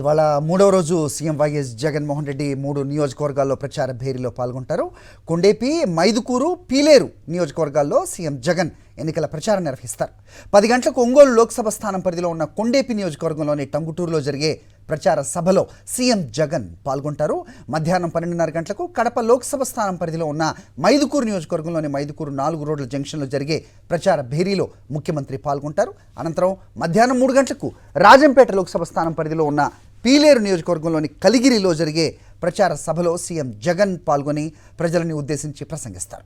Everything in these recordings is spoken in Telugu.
ఇవాళ మూడవ రోజు సీఎం వైఎస్ జగన్మోహన్ రెడ్డి 3 నియోజకవర్గాల్లో ప్రచార భేరీలో పాల్గొంటారు. కొండేపి, మైదుకూరు, పీలేరు నియోజకవర్గాల్లో సీఎం జగన్ ఎన్నికల ప్రచారం నిర్వహిస్తారు. 10 గంటలకు ఒంగోలు లోక్సభ స్థానం పరిధిలో ఉన్న కొండేపి నియోజకవర్గంలోని టంగుటూరులో జరిగే ప్రచార సభలో సీఎం జగన్ పాల్గొంటారు. మధ్యాహ్నం 12:30 గంటలకు కడప లోక్సభ స్థానం పరిధిలో ఉన్న మైదుకూరు నియోజకవర్గంలోని మైదుకూరు 4 రోడ్ల జంక్షన్లో జరిగే ప్రచార భేరీలో ముఖ్యమంత్రి పాల్గొంటారు. అనంతరం మధ్యాహ్నం 3 గంటలకు రాజంపేట లోక్సభ స్థానం పరిధిలో ఉన్న పీలేరు నియోజకవర్గంలోని కలిగిరిలో జరిగే ప్రచార సభలో సీఎం జగన్ పాల్గొని ప్రజలని ఉద్దేశించి ప్రసంగిస్తారు.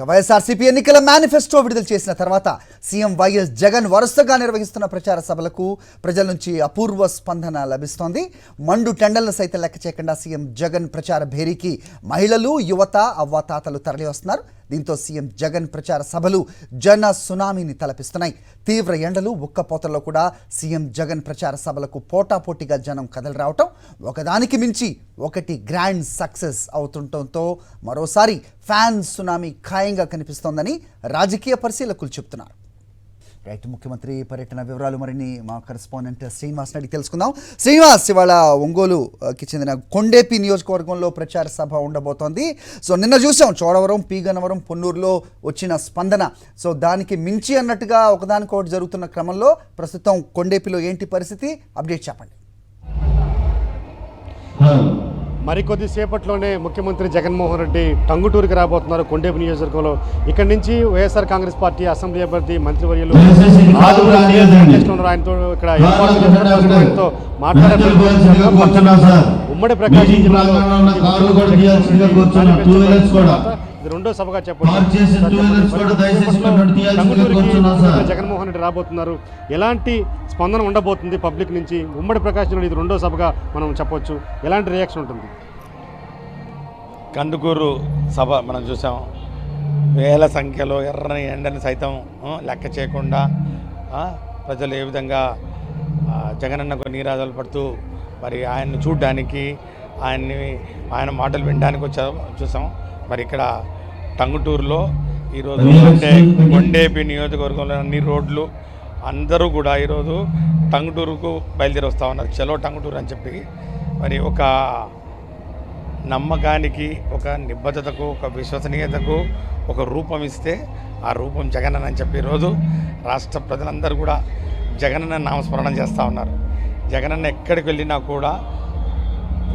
వైఎస్ఆర్సీపీ ఎన్నికల మేనిఫెస్టో విడుదల చేసిన తర్వాత సీఎం వైఎస్ జగన్ వరుసగా నిర్వహిస్తున్న ప్రచార సభలకు ప్రజల నుంచి అపూర్వ స్పందన లభిస్తోంది. మండు టెండలను సైతం లెక్క చేయకుండా సీఎం జగన్ ప్రచార భేరీకి మహిళలు, యువత, అవ్వాతాతలు తరలి వస్తున్నారు. దీంతో సీఎం జగన్ ప్రచార సభలు జన సునామీని తలపిస్తున్నాయి. తీవ్ర ఎండలు, ఉక్కపోతల్లో కూడా సీఎం జగన్ ప్రచార సభలకు పోటాపోటీగా జనం కదలి రావటం ఒకదానికి మించి ఒకటి గ్రాండ్ సక్సెస్ అవుతుండటంతో మరోసారి ఫ్యాన్ సునామీ ఖాయంగా కనిపిస్తోందని రాజకీయ పరిశీలకులు చెప్తున్నారు. రైట్, ముఖ్యమంత్రి పర్యటన వివరాలు మరిన్ని మా కరెస్పాండెంట్ శ్రీనివాస్ అడిగి తెలుసుకుందాం. శ్రీనివాస్, ఇవాళ ఒంగోలుకి చెందిన కొండేపి నియోజకవర్గంలో ప్రచార సభ ఉండబోతోంది. సో నిన్న చూసాం చోడవరం, పి గన్నవరం, పొన్నూరులో వచ్చిన స్పందన. సో దానికి మించి అన్నట్టుగా ఒకదానికొకటి జరుగుతున్న క్రమంలో ప్రస్తుతం కొండేపిలో ఏంటి పరిస్థితి? అప్డేట్ చెప్పండి. మరికొద్ది సేపట్లోనే ముఖ్యమంత్రి జగన్మోహన్ రెడ్డి టంగుటూరుకి రాబోతున్నారు. కొండేపు నియోజకవర్గంలో ఇక్కడి నుంచి వైఎస్ఆర్ కాంగ్రెస్ పార్టీ అసెంబ్లీ అభ్యర్థి మంత్రివర్యులు ఆయనతో ఇక్కడ ఆయనతో మాట్లాడారు. ఉమ్మడి ప్రకాశం జిల్లాలో ఇది రెండో సభగా చెప్పండి. జగన్మోహన్ రెడ్డి రాబోతున్నారు. ఎలాంటి స్పందన ఉండబోతుంది పబ్లిక్ నుంచి? ఉమ్మడి ప్రకాశంలో ఇది రెండో సభగా మనం చెప్పొచ్చు. ఎలాంటి రియాక్షన్ ఉంటుంది? కందుకూరు సభ మనం చూసాం. వేల సంఖ్యలో ఎర్రని ఎండని సైతం లెక్క చేయకుండా ప్రజలు ఏ విధంగా జగనన్నకు నీరాజాలు పడుతూ మరి ఆయన్ని చూడడానికి, ఆయన మాటలు వినడానికి చూసాం. మరి ఇక్కడ టంగుటూరులో ఈరోజు అంటే కొండేపి నియోజకవర్గంలో అన్ని రోడ్లు అందరూ కూడా ఈరోజు టంగుటూరుకు బయలుదేరి వస్తూ ఉన్నారు. చలో టంగుటూరు అని చెప్పి మరి ఒక నమ్మకానికి, ఒక నిబద్ధతకు, ఒక విశ్వసనీయతకు ఒక రూపం ఇస్తే ఆ రూపం జగనన్న అని చెప్పి ఈరోజు రాష్ట్ర ప్రజలందరూ కూడా జగనన్న నామస్మరణం చేస్తూ ఉన్నారు. జగనన్న ఎక్కడికి వెళ్ళినా కూడా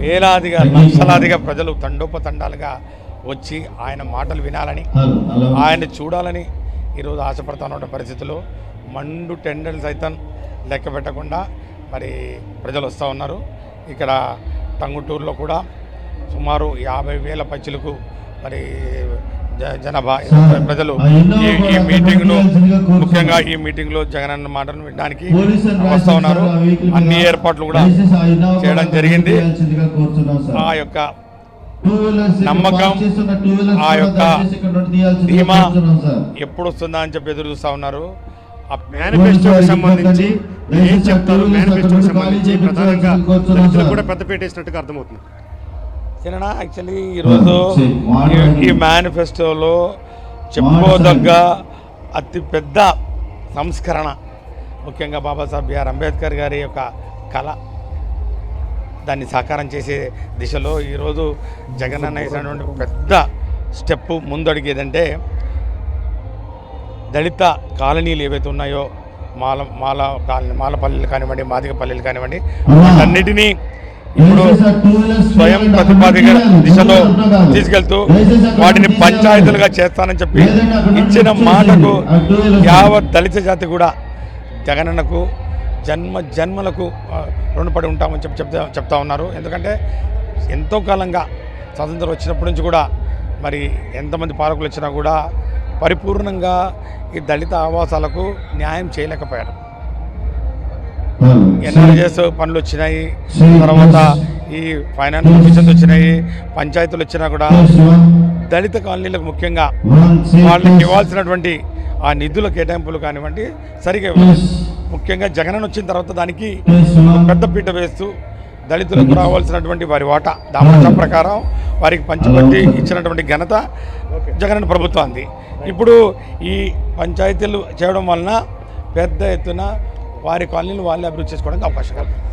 వేలాదిగా, లక్షలాదిగా ప్రజలు తండోపతండాలుగా వచ్చి ఆయన మాటలు వినాలని, ఆయన చూడాలని ఈరోజు ఆశపడుతున్న పరిస్థితుల్లో మండు టెండర్లు సైతం లెక్క పెట్టకుండా మరి ప్రజలు వస్తూ ఉన్నారు. ఇక్కడ టంగుటూరులో కూడా సుమారు 50,000 పైచిలకు మరి జనాభా ప్రజలు ఈ మీటింగ్లో, ముఖ్యంగా ఈ మీటింగ్లో జగనన్న మాటలను వినడానికి వస్తూ ఉన్నారు. అన్ని ఏర్పాట్లు కూడా చేయడం జరిగింది. ఆ యొక్క నమ్మకం, ఆ యొక్క ధీమా ఎప్పుడు వస్తుందా అని చెప్పి ఎదురు చూస్తూ ఉన్నారు. మేనిఫెస్టోకి సంబంధించి ఏం చెప్తారు? మేనిఫెస్టోకి సంబంధించి ప్రధానంగా కూడా పెద్దపీట వేసినట్టుగా అర్థమవుతుంది. యాక్చువల్లీ ఈరోజు ఈ మేనిఫెస్టోలో చెప్పుకోదగ్గ అతిపెద్ద సంస్కరణ, ముఖ్యంగా బాబాసాహెబ్ బిఆర్ అంబేద్కర్ గారి యొక్క కళ, దాన్ని సాకారం చేసే దిశలో ఈరోజు జగనన్న వేసినటువంటి పెద్ద స్టెప్ ముందడుగు ఏదంటే దళిత కాలనీలు ఏవైతే ఉన్నాయో, మాలపల్లిలు కానివ్వండి, మాదిగ పల్లెలు కానివ్వండి, వాటన్నిటినీ ఇప్పుడు స్వయం ప్రతిపాదిక దిశలో తీసుకెళ్తూ వాటిని పంచాయతీలుగా చేస్తానని చెప్పి ఇచ్చిన మాటకు యావత్ దళిత జాతి కూడా జగనన్నకు జన్మలకు రుణపడి ఉంటామని చెప్తా ఉన్నారు. ఎందుకంటే ఎంతో కాలంగా స్వాతంత్రం వచ్చినప్పటి నుంచి కూడా మరి ఎంతమంది పాలకులు వచ్చినా కూడా పరిపూర్ణంగా ఈ దళిత ఆవాసాలకు న్యాయం చేయలేకపోయారు. ఎన్ఆర్జీఎస్ పనులు వచ్చినాయి, తర్వాత ఈ ఫైనాన్స్ ఆఫీసర్స్ వచ్చినాయి, పంచాయతీలు వచ్చినా కూడా దళిత కాలనీలకు ముఖ్యంగా వాళ్ళకి ఇవ్వాల్సినటువంటి ఆ నిధుల కేటాయింపులు కానివ్వండి సరిగా ముఖ్యంగా జగనన్న వచ్చిన తర్వాత దానికి పెద్ద పీట వేస్తూ దళితులకు రావాల్సినటువంటి వారి వాటా దామోచా ప్రకారం వారికి పంచిపెట్టి ఇచ్చినటువంటి ఘనత జగనన్న ప్రభుత్వానికి. ఇప్పుడు ఈ పంచాయతీలు చేయడం వలన పెద్ద ఎత్తున వారి కాలనీలు వాళ్ళే అభివృద్ధి చేసుకోవడానికి అవకాశం కలుగుతుంది.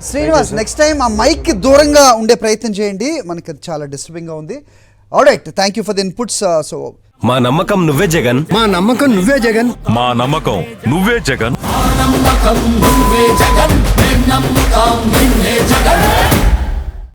శ్రీనివాస్ నెక్స్ట్ టైం ఆ మైక్ కి దూరంగా ఉండే ప్రయత్నం చేయండి, మనకి అది చాలా డిస్టర్బింగ్ గా ఉంది. Alright, thank you for the inputs. So మా నమ్మకం నువ్వే జగన్, మా నమ్మకం నువ్వే జగన్, మా నమ్మకం నువ్వే జగన్. నమ్మకం నువ్వే జగన్, నమ్మకం నిన్నే జగన్.